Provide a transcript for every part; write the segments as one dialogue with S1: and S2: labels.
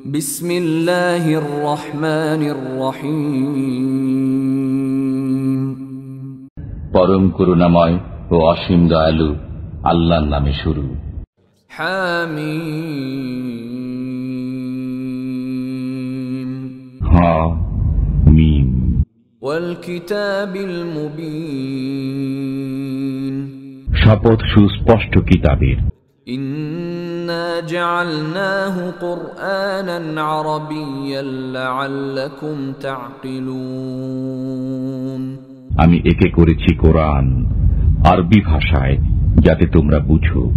S1: বিসমিল্লাহির রহমানির রহিম।
S2: পরম করুণাময় ও অসীম দয়ালু আল্লাহর নামে শুরু।
S1: হামিম।
S2: হামিম।
S1: ওয়াল কিতাবিল মুবিন।
S2: শপথ সুস্পষ্ট কিতাবের।
S1: ইন্না জাআলনাহু কুরআনান আরাবিয়্যান লাআল্লাকুম তা'কিলুন।
S2: আমি একে করেছি কোরআন আরবি ভাষায়, যাতে তোমরা বুঝো।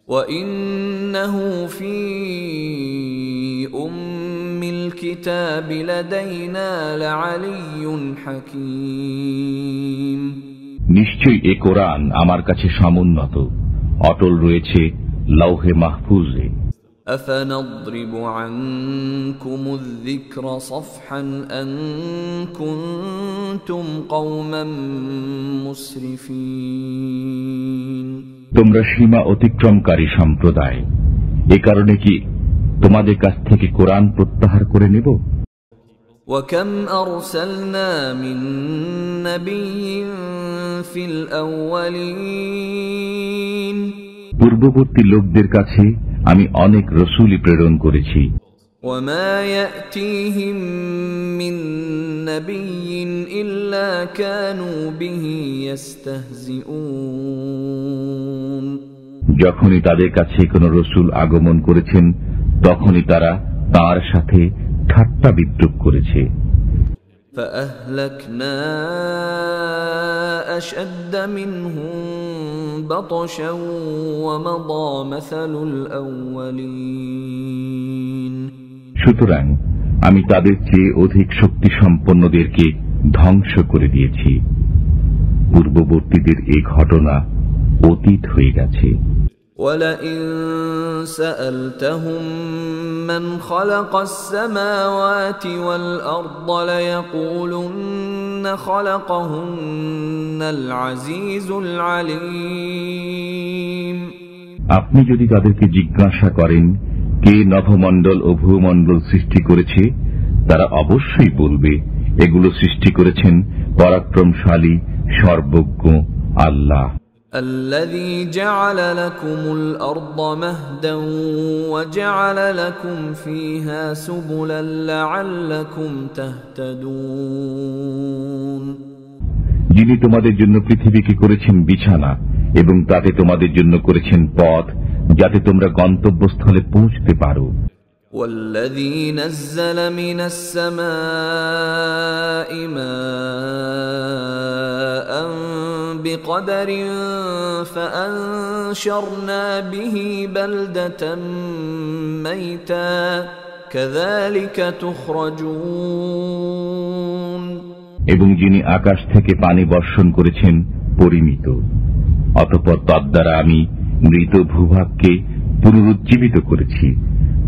S1: ওয়া ইন্নাহু ফী উম্মিল কিতাবি লাদাইনা লাআলিয়্যুন হাকীম।
S2: নিশ্চয়ই এ কোরআন আমার কাছে সমুন্নত, অটল রয়েছে লৌহে মাহফুজে।
S1: أفنضرب عنكم الذكر صفحا أن كنتم قوما مسرفين।
S2: তোমরা সীমা অতিক্রমকারী সম্প্রদায়, এ কারণে কি তোমাদের কাছ থেকে কোরআন প্রত্যাহার করে নেব?
S1: وكم أرسلنا من نبي في الأولين।
S2: পূর্ববর্তী লোকদের কাছে আমি অনেক রসূল প্রেরণ করেছি।
S1: وما يأتيهم من نبي إلا كانوا به يستهزئون।
S2: যখনই তাদের কাছে কোনো রসূল আগমন করেছেন, তখনই তারা তার সাথে ঠাট্টা বিদ্রূপ করেছে।
S1: فأهلكنا أشد منهم بطشا ومضى مثل الأولين।
S2: সুতরাং আমি তাদের চেয়ে অধিক শক্তি সম্পন্নদেরকে ধ্বংস করে দিয়েছি। পূর্ববর্তীদের এই ঘটনা অতীত হয়ে গেছে।
S1: وَلَئِن سَأَلْتَهُم مَّنْ خَلَقَ السَّمَاوَاتِ وَالْأَرْضَ لَيَقُولُنَّ خَلَقَهُنَّ الْعَزِيزُ الْعَلِيمُ।
S2: আপনি যদি তাদেরকে জিজ্ঞাসা করেন কে নভমণ্ডল ও ভূমণ্ডল সৃষ্টি করেছে, তারা অবশ্যই বলবে এগুলো সৃষ্টি করেছেন পরাক্রমশালী সর্বজ্ঞ আল্লাহ।
S1: الذي جعل لكم الأرض مهدا وجعل لكم فيها سبلا لعلكم تهتدون।
S2: যিনি তোমাদের জন্য পৃথিবীকে করেছেন বিছানা এবং তাতে তোমাদের জন্য করেছেন পথ, যাতে তোমরা গন্তব্যস্থলে পৌঁছতে পারো।
S1: والذي نزل من السماء ماء بقدر فأنشرنا به بلدة ميتا كذلك تخرجون।
S2: এবং যিনি আকাশ থেকে পানি বর্ষণ করেছেন পরিমিত, অতঃপর তদ্বারা আমি মৃত ভূভাগকে পুনরুজ্জীবিত করেছি,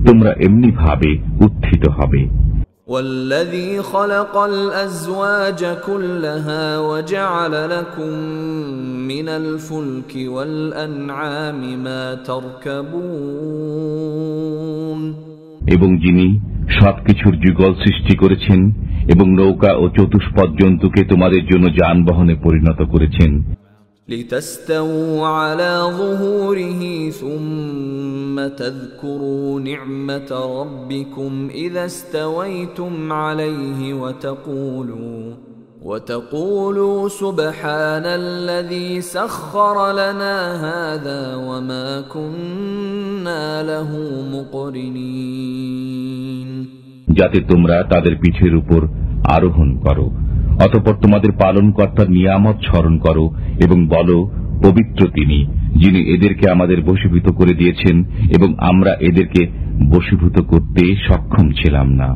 S2: তোমরা এমনি ভাবে উত্থিত হবে।
S1: والذي خلق الأزواج كلها وجعل لكم من الفلك والأنعام ما تركبون।
S2: এবং যিনি সবকিছুর যুগল সৃষ্টি করেছেন এবং নৌকা ও চতুষ্পদ জন্তুকে তোমাদের জন্য যানবাহনে পরিণত করেছেন।
S1: لتستووا على ظهوره ثم تذكروا نعمة ربكم إذا استويتم عليه وتقولوا سبحان الذي سخر لنا هذا وما كنا له مقرنين।
S2: যাতে তোমরা তাদের পিঠের উপর আরোহণ করো, অতঃপর তোমাদের পালনকর্তার নিয়ামত স্মরণ করো এবং বলো, পবিত্র তিনি, যিনি এদেরকে আমাদের বশীভূত করে দিয়েছেন এবং আমরা এদেরকে বশীভূত করতে সক্ষম ছিলাম না।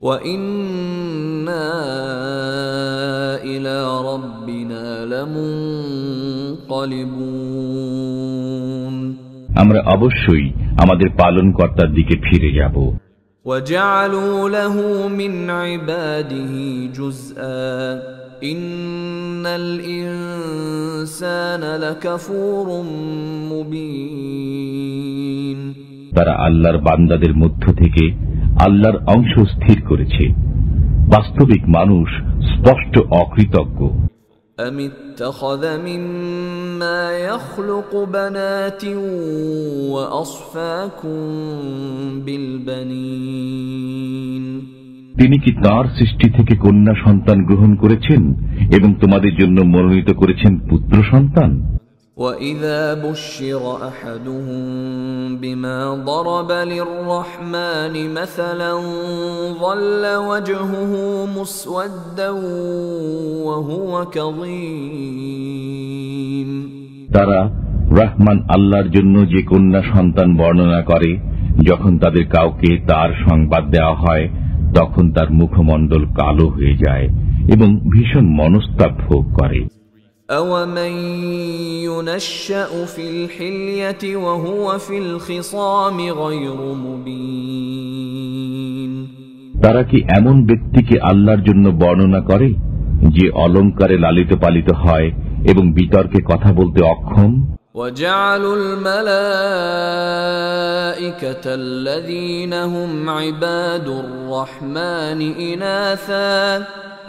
S1: وَإِنَّا إِلَى رَبِّنَا لَمُنقَلِبُونَ।
S2: আমরা অবশ্যই আমাদের পালনকর্তার দিকে ফিরে যাব।
S1: وَجَعَلُوا لَهُ مِنْ عِبَادِهِ جُزْءًا إِنَّ الْإِنسَانَ لَكَفُورٌ مُبِينٌ।
S2: তারা আল্লাহর বান্দাদের মধ্য থেকে আল্লাহর অংশ স্থির করেছে। বাস্তবিক মানুষ স্পষ্ট অকৃতজ্ঞ।
S1: أم اتخذ مما يخلق بنات وأصفاكم بالبنين
S2: তিনি কি তাঁর সৃষ্টি থেকে কন্যা সন্তান গ্রহণ করেছেন এবং তোমাদের জন্য মনোনীত করেছেন পুত্র সন্তান?
S1: وَإِذَا بُشِّرَ أَحَدُهُم بِمَا ضَرَبَ لِلرَّحْمَنِ مَثَلًا ظَلَّ وَجْهُهُ مُسْوَدًّا وَهُوَ كَظِيمٌ
S2: তারা রহমান আল্লাহর জন্য যে কন্যা সন্তান বর্ণনা করে, যখন তাদের কাউকে তার সংবাদ দেওয়া হয় তখন তার মুখমণ্ডল কালো হয়ে যায় এবং ভীষণ মনস্তাপ ভোগ করে।
S1: أَوَمَن يُنَشَّأُ فِي الْحِلْيَةِ وَهُوَ فِي الْخِصَامِ غَيْرُ مُبِينٍ
S2: তারা কি এমন ব্যক্তিকে আল্লাহর জন্য বর্ণনা করে যে অলংকারে লালিত পালিত হয় এবং বিতর্কে কথা বলতে অক্ষম?
S1: وَجَعَلُوا الْمَلَائِكَةَ الَّذِينَ هُمْ عِبَادُ الرَّحْمَنِ إِنَاثًا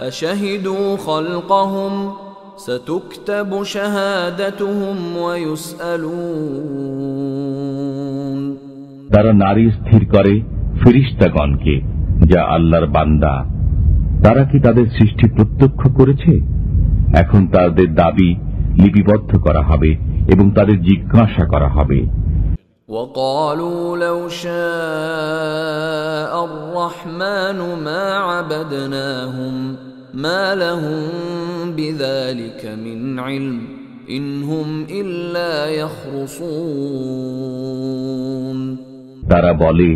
S1: أَشَهِدُوا خَلْقَهُمْ سَتُكْتَبُ شَهَادَتُهُمْ وَيُسْأَلُونَ
S2: তারা নারী স্থির করে ফেরেশতাগণকে, যা আল্লাহর বান্দা। তারা কি তাদের সৃষ্টি প্রত্যক্ষ করেছে? এখন তাদের দাবি লিপিবদ্ধ করা হবে এবং তাদের জিজ্ঞাসা করা হবে।
S1: وَقَالُوا لَوْ شَاءَ الرَّحْمَنُ مَا عَبَدْنَاهُمْ مَا لَهُم بِذَلِكَ مِنْ عِلْمٍ إِنْ هُمْ إِلَّا يَخْرُصُونَ
S2: তারা বলে,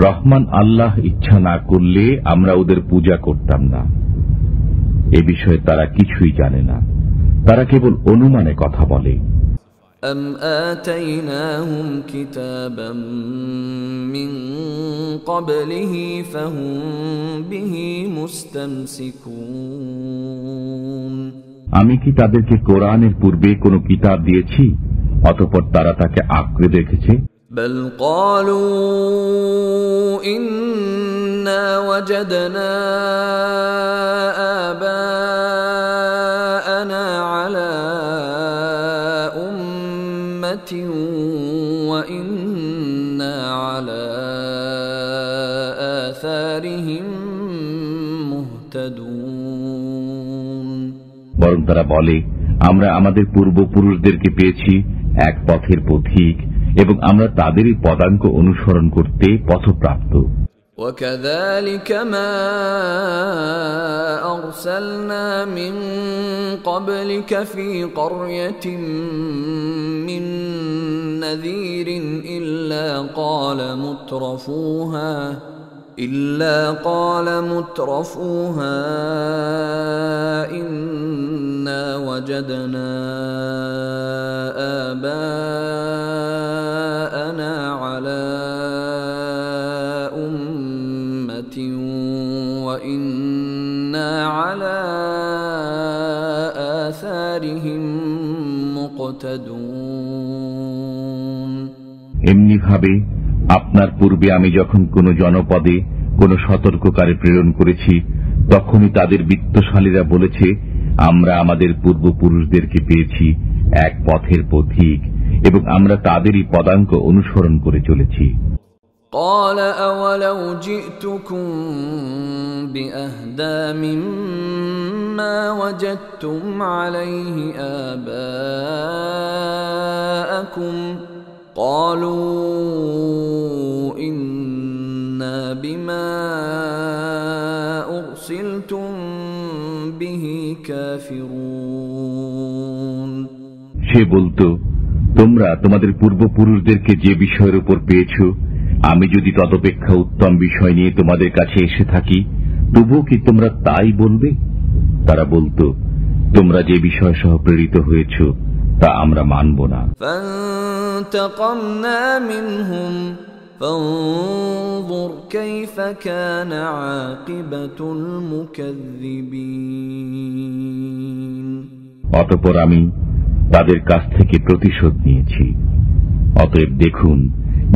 S2: রহমান আল্লাহ ইচ্ছা না করলে আমরা ওদের পূজা করতাম না। এ বিষয়ে তারা কিছুই জানে না, তারা কেবল অনুমানে কথা বলে।
S1: أَمْ آتَيْنَاهُمْ كِتَابًا مِّن قَبْلِهِ فَهُمْ بِهِ مُسْتَمْسِكُونَ
S2: আমি কি তাদেরকে কোরআনের পূর্বে কোনো কিতাব দিয়েছি অতঃপর তারা তাকে আঁকড়ে রেখেছে?
S1: بَلْ قَالُوا إِنَّا وَجَدْنَا آبَاءَنَا عَلَى أُمَّةٍ وَإِنَّا عَلَى آثَارِهِم مُهْتَدُونَ
S2: বরং তারা বলে, আমরা আমাদের পূর্বপুরুষদেরকে পেয়েছি এক পথের পথিক এবং আমরা তাদেরই পদাঙ্ক অনুসরণ করতে পথপ্রাপ্ত।
S1: وَكَذَلِكَ مَا أَرْسَلْنَا مِن قَبْلِكَ فِي قَرْيَةٍ مِّن نَّذِيرٍ إِلَّا قَالَ مُتْرَفُوهَا إِنَّا وَجَدْنَا آبَاءَنَا عَلَى أُمَّةٍ وَإِنَّا عَلَى آثَارِهِم مُقْتَدُونَ
S2: এমনি ভাবে আপনার পূর্বে আমি যখন কোন জনপদে কোন সতর্ককারী প্রেরণ করেছি, তখনই তাদের বিত্তশালীরা বলেছে, আমরা আমাদের পূর্বপুরুষদেরকে পেয়েছি এক পথের পথিক এবং আমরা তাদেরই পদাঙ্ক অনুসরণ করে চলেছি।
S1: قَالَ أَوَلَوْ جِئْتُكُم بِأَهْدَىٰ مِمَّا وَجَدتُّمْ عَلَيْهِ آبَاءَكُمْ قَالُوا إِنَّا بِمَا أُرْسِلْتُم بِهِ كَافِرُونَ
S2: সে বলতো, তোমরা তোমাদের পূর্বপুরুষদেরকে যে বিষয়ের উপর পেয়েছ, আমি যদি তদপেক্ষা উত্তম বিষয় নিয়ে তোমাদের কাছে এসে থাকি, তবুও কি তোমরা তাই বলবে? তারা বলতো, তোমরা যে বিষয় সহ প্রেরিত হয়েছ তা আমরা মানব না।
S1: فانتقمنا منهم فانظر كيف كان عاقبة المكذبين
S2: অতঃপর আমি তাদের কাছ থেকে প্রতিশোধ নিয়েছি। অতএব দেখুন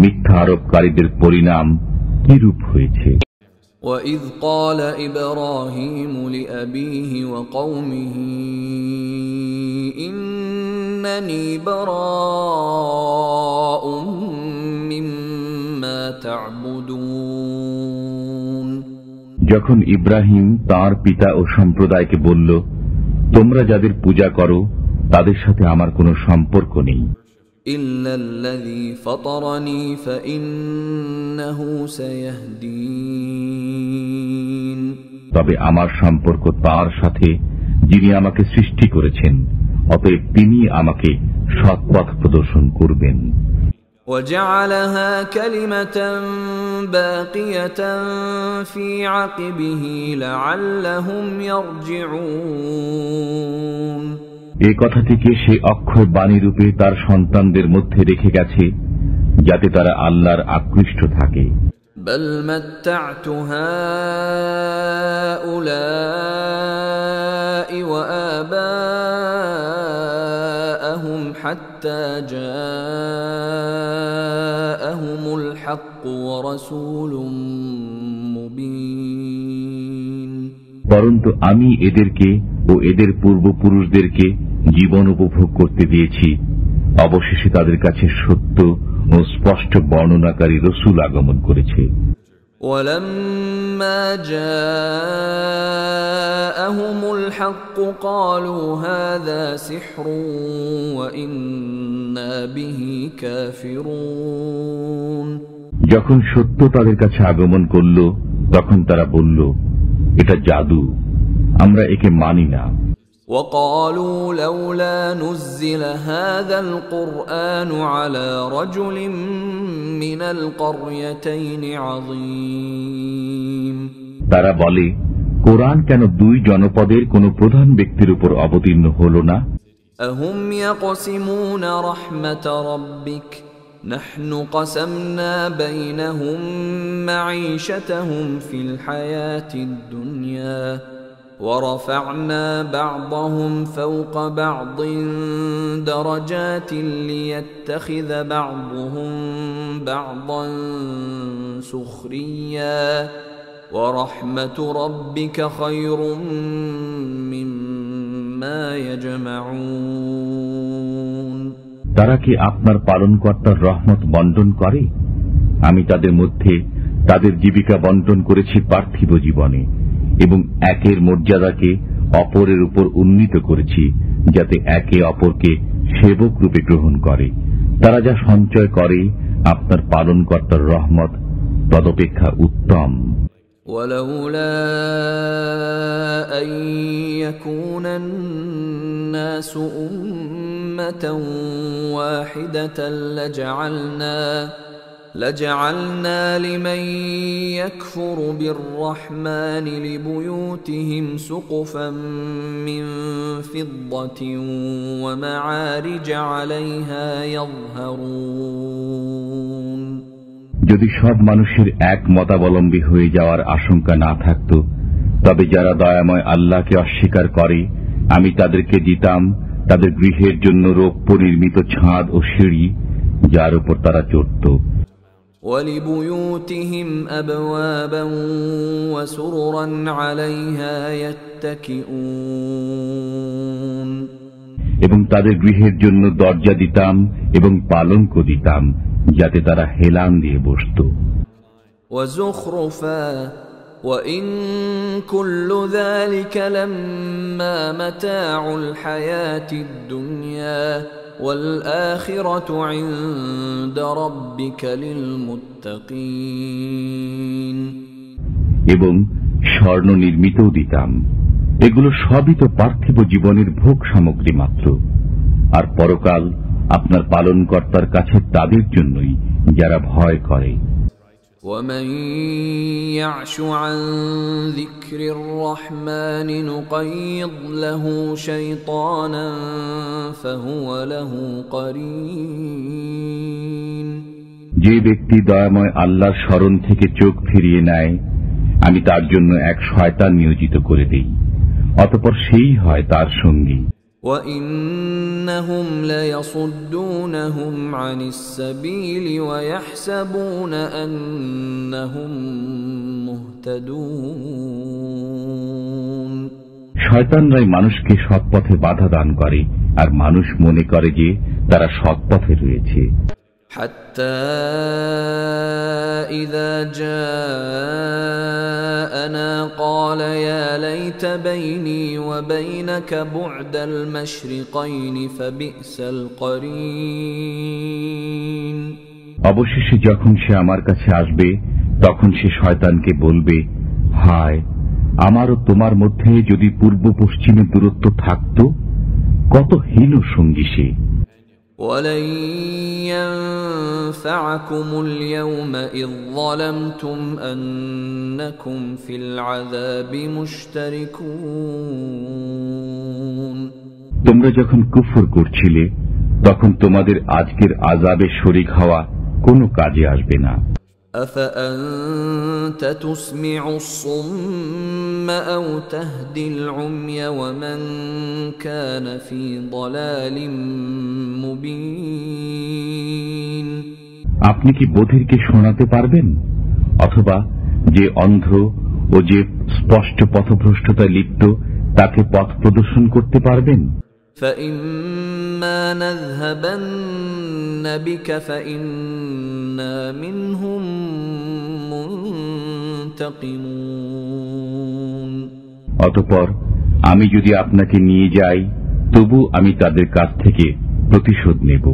S2: মিথ্যা আরোপকারীদের পরিণাম কি রূপ হয়েছে।
S1: وَإِذْ قَالَ إِبْرَاهِيمُ لِأَبِيهِ وَقَوْمِهِ إِنَّنِي بَرَاءٌ مِّمَّا تَعْبُدُونَ
S2: যখন ইব্রাহিম তার পিতা ও সম্প্রদায়কে বলল, তোমরা যাদের পূজা করো তাদের সাথে আমার কোনো সম্পর্ক নেই,
S1: إِلَّا الَّذِي فَطَرَنِي فَإِنَّهُ سَيَهْدِينِ
S2: তবে আমার সম্পর্ক তার সাথে যিনি আমাকে সৃষ্টি করেছেন, অতএব তিনি আমাকে সৎপথ প্রদর্শন করবেন।
S1: وَجَعَلَهَا كَلِمَةً بَاقِيَةً فِي عَقِبِهِ لَعَلَّهُمْ يَرْجِعُونَ
S2: এই কথাটিকে সে অক্ষয় বাণী রূপে তার সন্তানদের মধ্যে রেখে গেছে, যাতে তারা আল্লাহর আকৃষ্ট থাকে।
S1: بَلْ مَتَّعْتُ هَؤُلَاءِ وَآبَاءَهُمْ حَتَّى جَاءَهُمُ الْحَقُّ وَرَسُولٌ مُبِينٌ
S2: পরন্তু আমি এদেরকে ও এদের পূর্বপুরুষদেরকে জীবন উপভোগ করতে দিয়েছি, অবশেষে তাদের কাছে সত্য ও স্পষ্ট বর্ণনাকারী রসুল আগমন করেছে।
S1: وَلَمَّا جَاءَهُمُ الْحَقُّ قَالُوا هَذَا سِحْرٌ وَإِنَّا بِهِ كَافِرُونَ
S2: যখন সত্য তাদের কাছে আগমন করল, তখন তারা বলল, এটা জাদু, আমরা একে মানি না।
S1: وَقَالُوا لَوْلَا نُزِّلَ هَذَا الْقُرْآنُ عَلَى رَجُلٍ مِّنَ الْقَرْيَتَيْنِ عَظِيمٍ
S2: তারা বলে, কোরআন কেন দুই জনপদের কোন প্রধান ব্যক্তির উপর অবতীর্ণ হল না?
S1: أَهُمْ يَقْسِمُونَ رَحْمَةَ رَبِّكَ نَحْنُ قَسَمْنَا بَيْنَهُمْ مَعِيشَتَهُمْ فِي الْحَيَاةِ الدُّنْيَا وَرَفَعْنَا بَعْضَهُمْ فَوْقَ بَعْضٍ دَرَجَاتٍ لِيَتَّخِذَ بَعْضُهُمْ بَعْضًا سُخْرِيًّا وَرَحْمَةُ رَبِّكَ خَيْرٌ مِّمَّا يَجْمَعُونَ
S2: তারা কি আপনার পালনকর্তার রহমত বন্টন করে? আমি তাদের মধ্যে তাদের জীবিকা বন্টন করেছি পার্থিব জীবনে, এবং একের মর্যাদাকে অপরের উপর উন্নীত করেছি, যাতে একে অপরকে সেবক রূপে গ্রহণ করে। তারা যা সঞ্চয় করে আপনার পালনকর্তার রহমত তদপেক্ষা উত্তম।
S1: ولولا أن يكون الناس أمة واحدة لجعلنا لمن يكفر بالرحمن لبيوتهم سقفا من فضة ومعارج عليها يظهرون
S2: যদি সব মানুষের এক মতাবলম্বী হয়ে যাওয়ার আশঙ্কা না থাকত, তবে যারা দয়াময় আল্লাহকে অস্বীকার করে আমি তাদেরকে দিতাম তাদের গৃহের জন্য রৌপ্য নির্মিত ছাদ ও সিঁড়ি, যার উপর তারা চড়ত।
S1: وَلِبُيُوتِهِمْ أَبْوَابًا وَسُرُرًا عَلَيْهَا يَتَّكِئُونَ
S2: এবং তাদের গৃহের জন্য দরজা দিতাম এবং পালঙ্ক দিতাম, যাতে তারা হেলান দিয়ে বসত।
S1: وَزُخْرُفًا وَإِن كُلُّ ذَلِكَ لَمَّا مَتَاعُ الْحَيَاةِ الدُّنْيَا وَالْآخِرَةُ عِندَ رَبِّكَ لِلْمُتَّقِينَ
S2: এবং স্বর্ণ নির্মিতও দিতাম। এগুলো সবই তো পার্থিব জীবনের ভোগ সামগ্রী মাত্র, আর পরকাল আপনার পালনকর্তার কাছে তাদের জন্যই যারা ভয় করে।
S1: وَمَن يَعْشُ عَن ذِكْرِ الرَّحْمَنِ نُقَيِّضْ لَهُ شَيْطَانًا فَهُوَ لَهُ قَرِينٌ
S2: যে ব্যক্তি দয়াময় আল্লাহর স্মরণ থেকে চোখ ফিরিয়ে নেয়, আমি তার জন্য এক শয়তান নিয়োজিত করে দেই, অতঃপর সেই হয় তার সঙ্গী।
S1: وَإِنَّهُمْ لَيَصُدُّونَهُمْ عَنِ السَّبِيلِ وَيَحْسَبُونَ أَنَّهُمْ مُهْتَدُونَ
S2: শয়তানরাই মানুষকে সৎপথে বাধা দান করে আর মানুষ মনে করে যে তারা সৎপথে রয়েছে।
S1: حتى إذا جاءنا قال يا ليت بيني وبينك بعد المشرقين فبئس القرين
S2: অবশেষে যখন সে আমার কাছে আসবে তখন সে শয়তানকে বলবে, হায়, আমার ও তোমার মধ্যে যদি পূর্ব পশ্চিমের দূরত্ব থাকত, কত হীন সঙ্গী সে।
S1: وَلَن يَنفَعَكُمُ الْيَوْمَ إِذ ظَّلَمْتُمْ أَنَّكُمْ فِي الْعَذَابِ مُشْتَرِكُونَ
S2: তোমরা যখন কুফর করছিলে তখন তোমাদের আজকের আযাবে শরীক হওয়া কোনো কাজে আসবে না।
S1: أَفَأَنْتَ تُسْمِعُ الصُّمَّ أَوْ تَهْدِي الْعُمْيَ وَمَنْ كَانَ فِي ضَلَالٍ مُبِينٍ
S2: আপনি কি বধিরকে শোনাতে পারবেন, অথবা যে অন্ধ ও যে স্পষ্ট পথভ্রষ্টতায় লিপ্ত তাকে পথ প্রদর্শন করতে পারবেন?
S1: فَإِمَّا نَذْهَبَنَّ بِكَ فَإِنَّا مِنْهُمْ مُنْتَقِمُونَ
S2: অতঃপর আমি যদি আপনাকে নিয়ে যাই তবু আমি তাদের কাছ থেকে প্রতিশোধ নেব।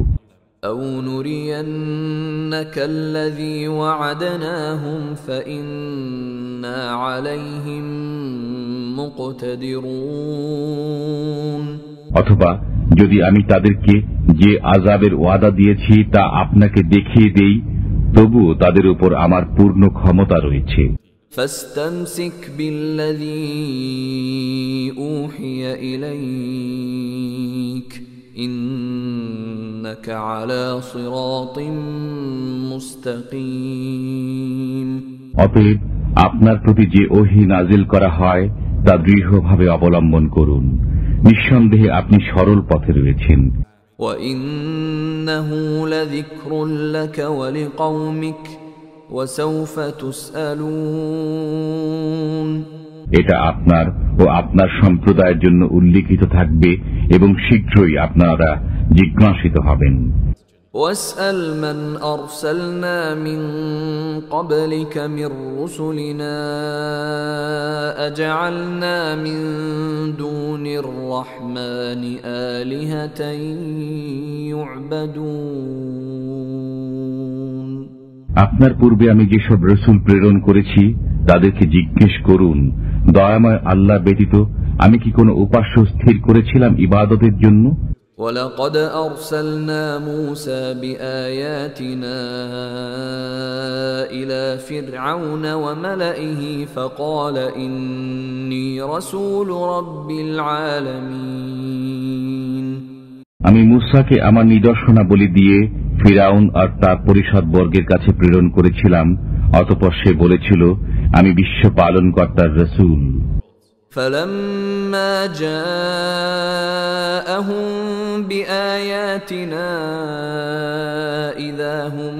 S1: أَوْ نُرِيَنَّكَ الَّذِي وَعَدْنَاهُمْ فَإِنَّا عَلَيْهِمْ مُقْتَدِرُونَ
S2: অথবা যদি আমি তাদেরকে যে আযাবের ওয়াদা দিয়েছি তা আপনাকে দেখিয়ে দেই তবুও তাদের উপর আমার পূর্ণ ক্ষমতা রয়েছে।
S1: فاستمسك بالذي أوحي إليك إنك على صراط مستقيم
S2: অতএব আপনার প্রতি যে ওহী নাজিল করা হয় তা দৃঢ়ভাবে অবলম্বন করুন, নিঃসন্দেহে আপনি সরল পথে রয়েছেন।
S1: وإنه لذكر لك ولقومك وسوف تسألون
S2: এটা আপনার ও আপনার সম্প্রদায়ের জন্য উল্লেখিত থাকবে এবং শীঘ্রই আপনারা জিজ্ঞাসিত হবেন।
S1: واسأل من أرسلنا من قبلك من رسلنا أجعلنا من دون الرحمن آلهة يعبدون
S2: আপনার পূর্বে আমি যেসব রাসূল প্রেরণ করেছি তাদেরকে জিজ্ঞেস করুন, দয়াময় আল্লাহ ব্যতীত আমি কি কোনো উপাস্য স্থির করেছিলাম ইবাদতের জন্য?
S1: وَلَقَدْ أَرْسَلْنَا مُوسَى بِآيَاتِنَا إِلَى فِرْعَوْنَ وَمَلَئِهِ فَقَالَ إِنِّي رَسُولُ رَبِّ الْعَالَمِينَ
S2: আমি মূসাকে আমার নিদর্শনাবলী দিয়ে ফিরাউন আর তার পরিষদবর্গের কাছে প্রেরণ করেছিলাম, অতঃপর সে বলেছিল, আমি বিশ্ব পালনকর্তার রাসূল।
S1: فَلَمَّا جَاءَهُم بِآيَاتِنَا إِذَا هُم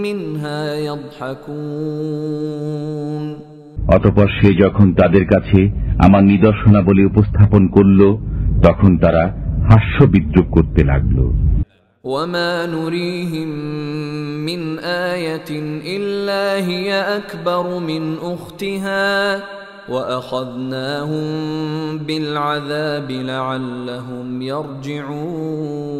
S1: مِّنْهَا يَضْحَكُونَ
S2: অতঃপর সে যখন তাদের কাছে আমার নিদর্শনাবলী উপস্থাপন করল তখন তারা হাস্যবিদ্রূপ করতে লাগল।
S1: وَمَا نُرِيهِم مِّنْ آيَةٍ إِلَّا هِيَ أَكْبَرُ مِنْ أُخْتِهَا وَأَخَذْنَاهُم بِالْعَذَابِ لَعَلَّهُمْ يَرْجِعُونَ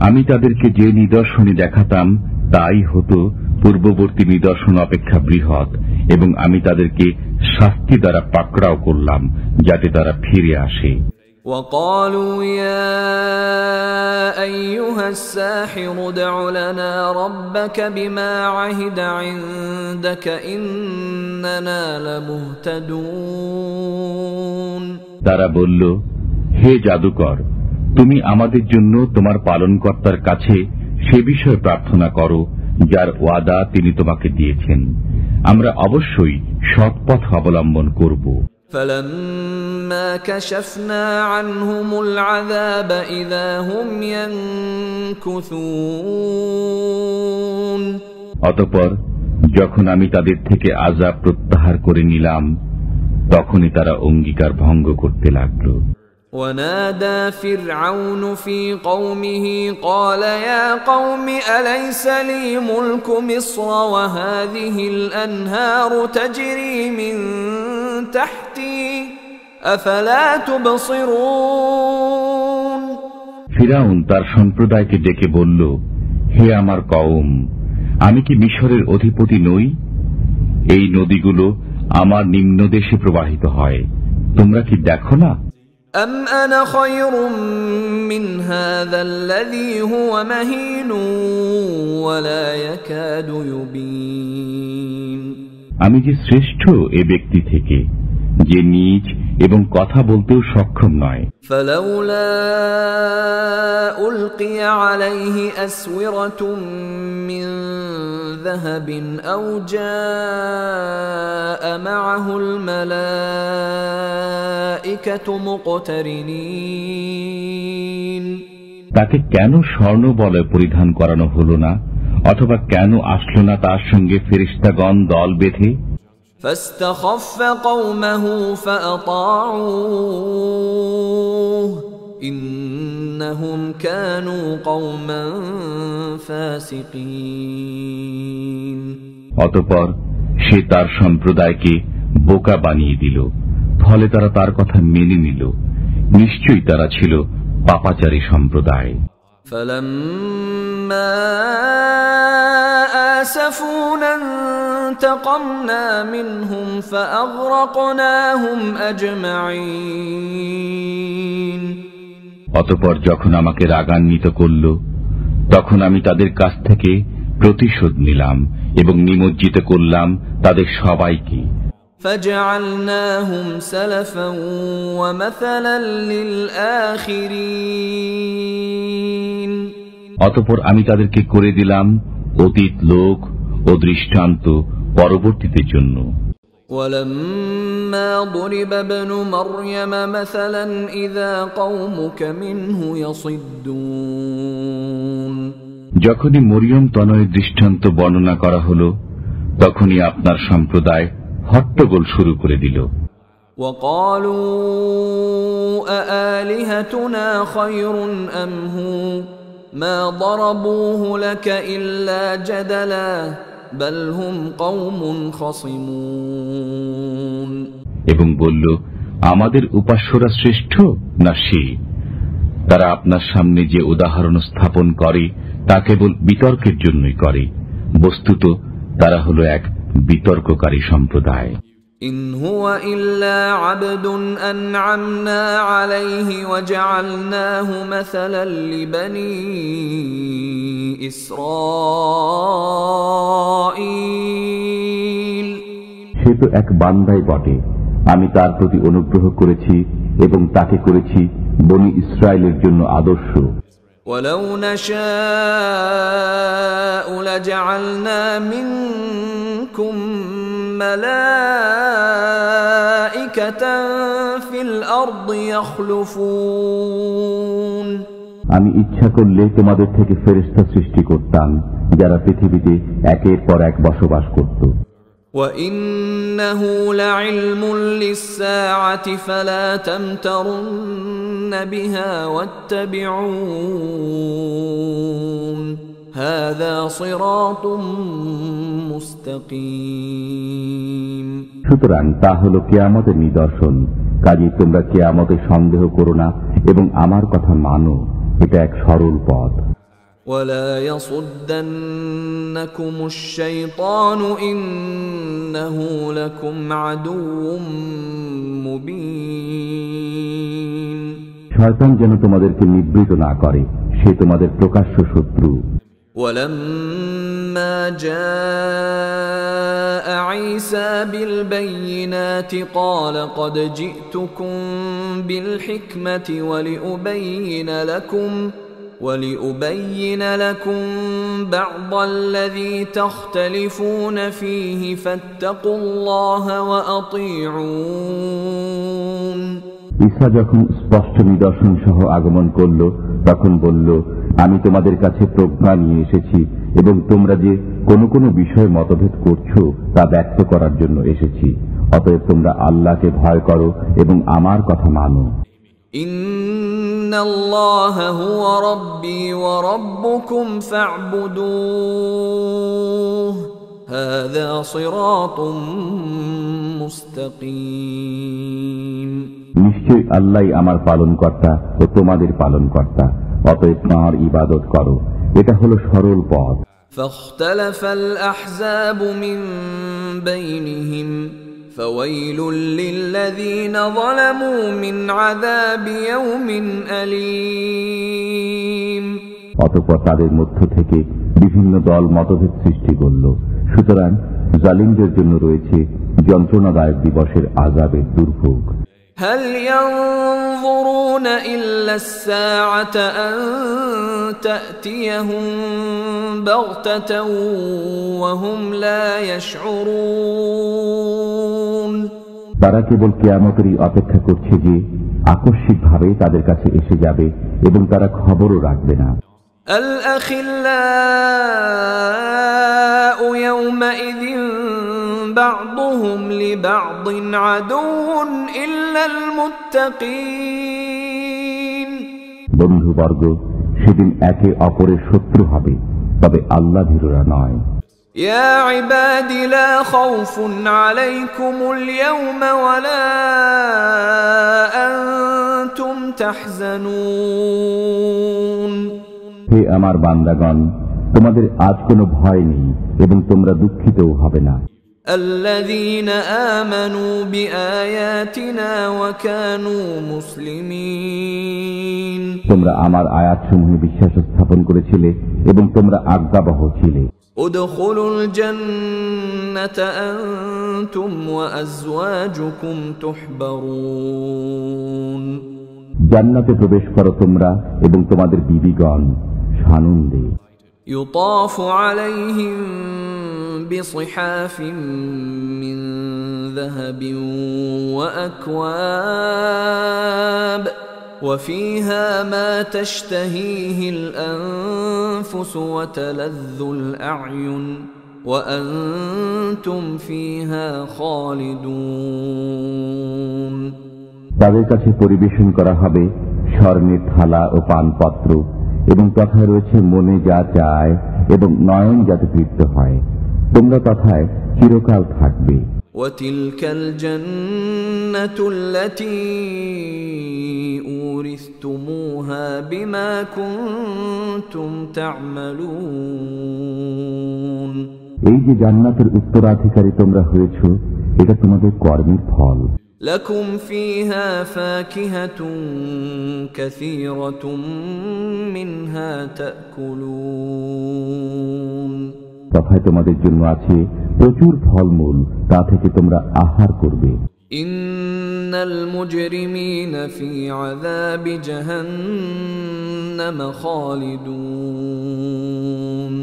S2: আমি তাদেরকে যে নিদর্শনী দেখাতাম তাই হতো পূর্ববর্তী নিদর্শন অপেক্ষা বৃহৎ, এবং আমি তাদেরকে শাস্তি দ্বারা পাকড়াও করলাম যাতে তারা ফিরে আসে।
S1: وَقَالُوا يَا أَيُّهَا السَّاحِرُ ادْعُ لَنَا رَبَّكَ بِمَا عَهِدَ عِندَكَ إِنَّنَا لَمُهْتَدُونَ
S2: তারা বলল, হে জাদুকর, তুমি আমাদের জন্য তোমার পালনকর্তার কাছে সে বিষয়ে প্রার্থনা করো যার ওয়াদা তিনি তোমাকে দিয়েছেন, আমরা অবশ্যই সৎ পথ অবলম্বন করব।
S1: فلما كشفنا عنهم العذاب إذا هم ينكثون
S2: অতঃপর যখন আমি তাদের থেকে আযাব প্রত্যাহার করে নিলাম তখনই তারা অঙ্গীকার ভঙ্গ করতে লাগলো।
S1: ونادى فرعون في قومه قال يا قوم أليس لي ملك مصر وهذه الأنهار تجري من تحتي أفلا تبصرون
S2: ফিরাউন তার সম্প্রদায়কে ডেকে বলল, হে আমার কওম, আমি কি মিশরের অধিপতি নই? এই নদীগুলো আমার নিম্নদেশে প্রবাহিত হয়, তোমরা কি দেখো না?
S1: أم أنا خير من هذا الذي هو مهين ولا يكاد يبين
S2: আমি যে শ্রেষ্ঠ এ ব্যক্তি থেকে, যে নীচ এবং কথা বলতেও সক্ষম নয়।
S1: فلولا ألقي عليه أسورة من ذهب أو جاء معه الملائكة مقترنين
S2: তাকে কেন স্বর্ণ বলয় পরিধান করানো হলো না, অথবা কেন আসলো না তার সঙ্গে ফেরেশতাগণ দল বেঁধে?
S1: فاستخف قومه فأطاعوه إنهم كانوا قوما فاسقين
S2: অতঃপর সে তার সম্প্রদায়কে বোকা বানিয়ে দিল, ফলে তারা তার কথা মেনে নিল। নিশ্চয়ই তারা ছিল পাপাচারী সম্প্রদায়।
S1: فلما آسفونا انتقمنا منهم فأغرقناهم أجمعين
S2: অতঃপর যখন আমাকে রাগান্বিত করল, তখন আমি তাদের কাছ থেকে প্রতিশোধ নিলাম এবং নিমজ্জিত করলাম তাদের সবাইকে।
S1: فجعلناهم سلفا ومثلا للآخرين
S2: অতঃপর আমি তাদেরকে করে দিলাম অতীত লোক ও দৃষ্টান্ত পরবর্তীদের জন্য।
S1: ولما ضرب ابن مريم مثلا إذا قومك منه يصدون
S2: যখনই মরিয়ম তনয়ের দৃষ্টান্ত বর্ণনা করা হলো, তখনই আপনার সম্প্রদায় হট্টগোল শুরু করে দিল।
S1: وقالوا أآلهتنا خير أم هو ما ضربوه لك إلا جدلا بل هم قوم خصمون
S2: এবং বলল, আমাদের উপাস্যরা শ্রেষ্ঠ না সে? তারা আপনার সামনে যে উদাহরণ স্থাপন করে তা কেবল বিতর্কের জন্যই করে, বস্তুত তারা হলো এক বিতর্ককারী সম্প্রদায়।
S1: إن هو إلا عبد أنعمنا عليه وجعلناه مثلا لبني إسرائيل
S2: সে তো এক বান্দাই বটে, আমি তার প্রতি অনুগ্রহ করেছি এবং তাকে করেছি বনি ইসরায়েলের জন্য আদর্শ।
S1: ولو نشاء لجعلنا منكم ملائكة في الأرض يخلفون
S2: আমি ইচ্ছা করলে তোমাদের থেকে ফেরেশতা সৃষ্টি করতাম, যারা পৃথিবীতে একের পর এক বসবাস করত।
S1: وَإِنَّهُ لَعِلْمٌ لِلسَّاعَةِ فَلَا تَمْتَرُنَّ بِهَا وَاتَّبِعُونِ هَذَا صِرَاطٌ مُسْتَقِيمٌ
S2: সুতরাং তা হলো কিয়ামতের নিদর্শন, কাজেই তোমরা কিয়ামতের সন্দেহ করো না এবং আমার কথা মানো, এটা এক সরল পথ।
S1: وَلَا يَصُدَّنَّكُمُ الشَّيْطَانُ إِنَّهُ لَكُمْ عَدُوٌّ مُبِينٌ
S2: শয়তান যেন তোমাদেরকে নিবৃত না করে, সে তোমাদের প্রকাশ্য শত্রু।
S1: وَلَمَّا جَاءَ عِيسَى بِالْبَيِّنَاتِ قَالَ قَدْ جِئْتُكُمْ بِالْحِكْمَةِ وَلِأُبَيِّنَ لَكُمْ ولأبين لكم بعض الذي تختلفون فيه فاتقوا الله وأطيعون
S2: ঈসা যখন স্পষ্ট নিদর্শন সহ আগমন করল তখন বলল, আমি তোমাদের কাছে প্রজ্ঞা নিয়ে এসেছি এবং তোমরা যে কোনো কোনো বিষয়ে মতভেদ করছো তা ব্যক্ত করার জন্য এসেছি। অতএব তোমরা আল্লাহকে ভয় করো এবং আমার কথা মানো।
S1: ইন্নাল্লাহা হুয়া রাব্বী ওয়া রাব্বুকুম ফা'বুদূহু হাযা সিরাতুম মুস্তাকিম।
S2: নিশ্চয়ই আল্লাহই আমার পালনকর্তা ও তোমাদের পালনকর্তা, অতএব তাঁর ইবাদত করো, এটা হলো সরল পথ।
S1: فاختلف الأحزاب من بينهم فويل للذين ظلموا من عذاب يوم أليم।
S2: অতঃপর তাদের মধ্য থেকে বিভিন্ন দল মতভেদ সৃষ্টি করল, সুতরাং জালিমদের জন্য রয়েছে যন্ত্রণাদায়ক দিবসের আযাবের দুর্ভোগ।
S1: هل ينظرون إلا الساعة أن تأتيهم بغتة وهم لا يشعرون।
S2: তারা কেবল কিয়ামতেরই অপেক্ষা করছে যে আকস্মিকভাবে তাদের কাছে এসে যাবে এবং তারা খবরও রাখবে না।
S1: الأخلاء يومئذ بعضهم لبعض عدو إلا المتقين।
S2: বন্ধুবর্গ সেদিন একে অপরের শত্রু হবে, তবে আল্লাহ ভীরুরা নয়।
S1: يا عباد لا خوف عليكم اليوم ولا أنتم تحزنون।
S2: হে আমার বান্দাগণ, তোমাদের আজ কোনো ভয় নেই এবং তোমরা দুঃখিতও হবে না।
S1: الذين آمنوا بآياتنا وكانوا مسلمين।
S2: তোমরা আমার আয়াতসমূহে বিশ্বাস স্থাপন করেছিলে এবং তোমরা আজ্ঞাবহ ছিলে।
S1: ادخلوا الجنة أنتم وأزواجكم تحبرون।
S2: জান্নাতে প্রবেশ করো তোমরা এবং তোমাদের বিবিগণ সানন্দে।
S1: يطاف عليهم بصحاف من ذهب وأكواب وفيها ما تشتهيه الأنفس وتلذ الأعين وأنتم فيها خالدون।
S2: তাদের কাছে পরিবেশন করা হবে স্বর্ণের থালা ও পানপত্র এবং তথায় রয়েছে মনে যা চায় এবং নয়ন যাতে তৃপ্ত হয়, তোমরা তথায় চিরকাল থাকবে।
S1: وتلك الجنة التي أورثتموها بما كنتم تعملون।
S2: এই যে জান্নাতের উত্তরাধিকারী তোমরা হয়েছো, এটা তোমাদের কর্মের ফল।
S1: لكم فيها فاكهة كثيرة منها تأكلون।
S2: তথায় তোমাদের জন্য আছে প্রচুর ফলমূল, তা থেকে তোমরা আহার করবে।
S1: إن المجرمين في عذاب جهنم خالدون।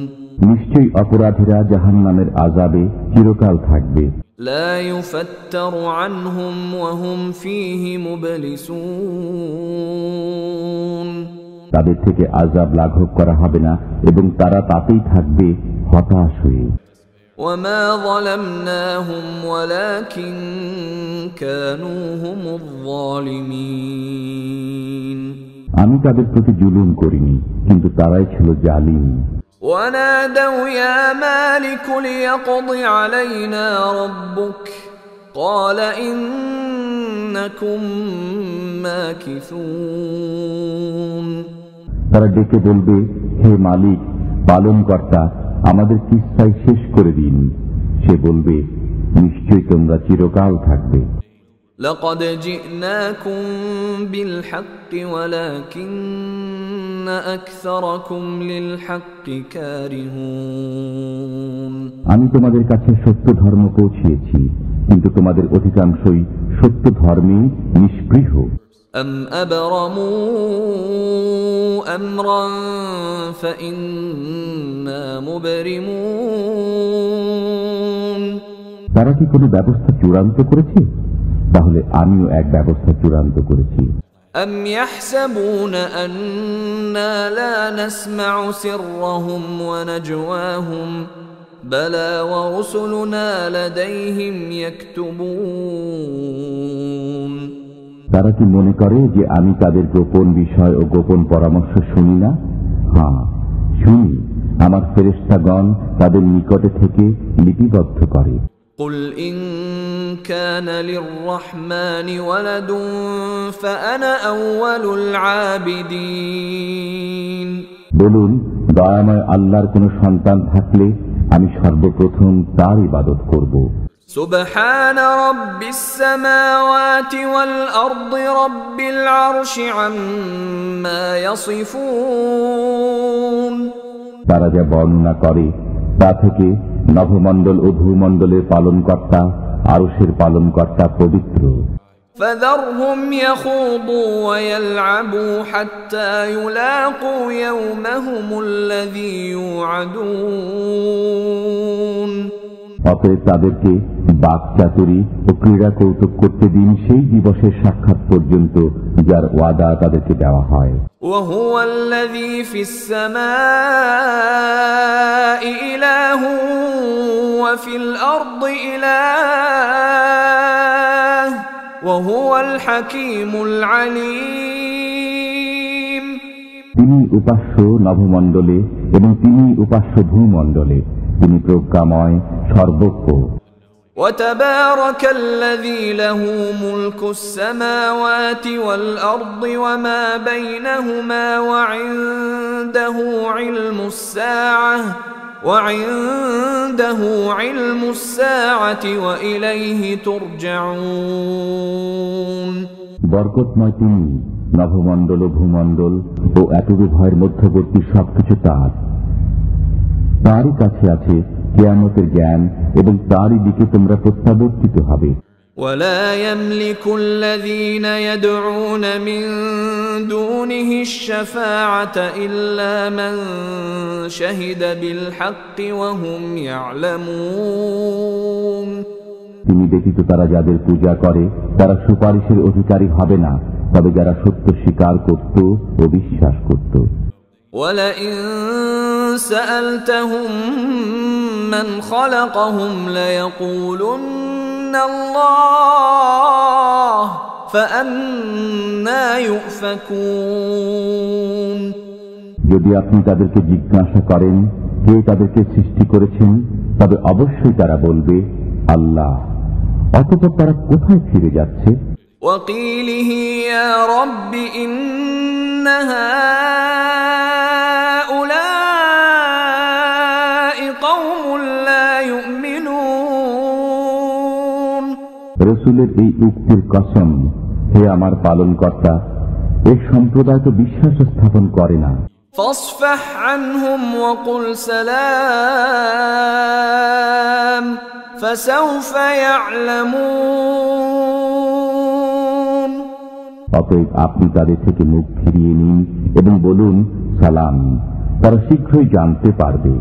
S2: নিশ্চয়ই অপরাধীরা জাহান্নামের আযাবে চিরকাল থাকবে।
S1: لا يفتر عنهم وهم فيه مبلسون।
S2: তাদের থেকে আযাব লাঘব করা হবে না এবং তারা তাতেই থাকবে হতাশ হয়ে।
S1: وما ظلمناهم ولكن كانوا هم الظالمين।
S2: আমি তাদের প্রতি জুলুম করিনি, কিন্তু তারাই ছিল জালিম।
S1: ونادوا يا مالك ليقض علينا ربك قال إنكم ماكثون।
S2: তারা ডেকে বলবে, হে মালিক, পালনকর্তা, আমাদের কিস্সাই শেষ করে দিন। সে বলবে, নিশ্চয়ই তোমরা চিরকাল থাকবে।
S1: لقد جئناكم بالحق ولكن أكثركم للحق كارهون।
S2: আমি তোমাদের কাছে সত্য ধর্ম পৌঁছিয়েছি, কিন্তু তোমাদের অধিকাংশই সত্য ধর্মে নিষ্পৃহ।
S1: أم أبرموا أمرا فإنا مبرمون
S2: তারা কি কোনো ব্যবস্থা চূড়ান্ত করেছে? তাহলে আমিও এক ব্যবস্থা চূড়ান্ত করেছি।
S1: أم يحسبون أنا لا نسمع سرهم ونجواهم بلى ورسلنا لديهم يكتبون
S2: তারা কি মনে করে যে আমি তাদের গোপন বিষয় ও গোপন পরামর্শ শুনি না? হ্যাঁ, শুনি। আমার ফেরেশতাগণ তাদের নিকটে থেকে লিপিবদ্ধ করে।
S1: قل إن كان للرحمن ولد فأنا أول العابدين
S2: বলুন, দয়াময় আল্লাহর কোন সন্তান থাকলে আমি সর্বপ্রথম তার ইবাদত করব।
S1: سبحان رب السماوات والأرض رب العرش عما يصفون
S2: তারা যা বর্ণনা করে তা থেকে নভমণ্ডল ও ভূমণ্ডলের পালনকর্তা আরশের পালনকর্তা পবিত্র।
S1: فذرهم يخوضوا ويلعبوا حتى يلاقوا يومهم الذي يوعدون
S2: অতএব তাদেরকে বাকচাতুরী ও ক্রীড়া কৌতুক করতে দিন সেই দিবসের সাক্ষাৎ পর্যন্ত যার ওয়াদা তাদেরকে দেওয়া হয়।
S1: وهو الذي في السماء إله وفي الأرض إله وهو الحكيم العليم
S2: তিনি উপাস্য নভমণ্ডলে এবং তিনি উপাস্য ভূমণ্ডলে। তিনি প্রজ্ঞাময়, সর্বজ্ঞ।
S1: وتبارك الذي له ملك السماوات والأرض وما بينهما وعنده علم الساعة وإليه ترجعون
S2: বরকতময় তিনি, নভমণ্ডল ও ভূমণ্ডল ও এতবিভয়ের মধ্যবর্তী সবকিছু তারই কাছে আছে কিয়ামতের জ্ঞান এবং তারই দিকে তোমরা প্রত্যাবর্তিত হবে।
S1: ولا يملك الذين يدعون من دونه الشفاعة إلا من شهد بالحق وهم يعلمون
S2: তিনি ব্যতীত তারা যাদের পূজা করে তারা সুপারিশের অধিকারী হবে না, তবে যারা সত্য স্বীকার করত ও বিশ্বাস করত।
S1: ولئن سألتهم من خلقهم ليقولن الله فأنى يؤفكون
S2: যদি আপনি তাদেরকে জিজ্ঞাসা করেন কে তাদেরকে সৃষ্টি করেছেন, তবে অবশ্যই তারা বলবে আল্লাহ। অতঃপর তারা কোথায় ফিরে যাচ্ছে?
S1: وقيله يا رب إن هؤلاء قوم لا يؤمنون
S2: রাসূলের এই উক্তির কসম, হে আমার পালনকর্তা, এই সম্প্রদায় তো বিশ্বাস স্থাপন করে না।
S1: فاصفح عنهم وقل سلام فسوف يعلمون
S2: অতএব আপনি তাদের থেকে মুখ ফিরিয়ে নিন এবং বলুন সালাম, তারা শীঘ্রই জানতে পারবে।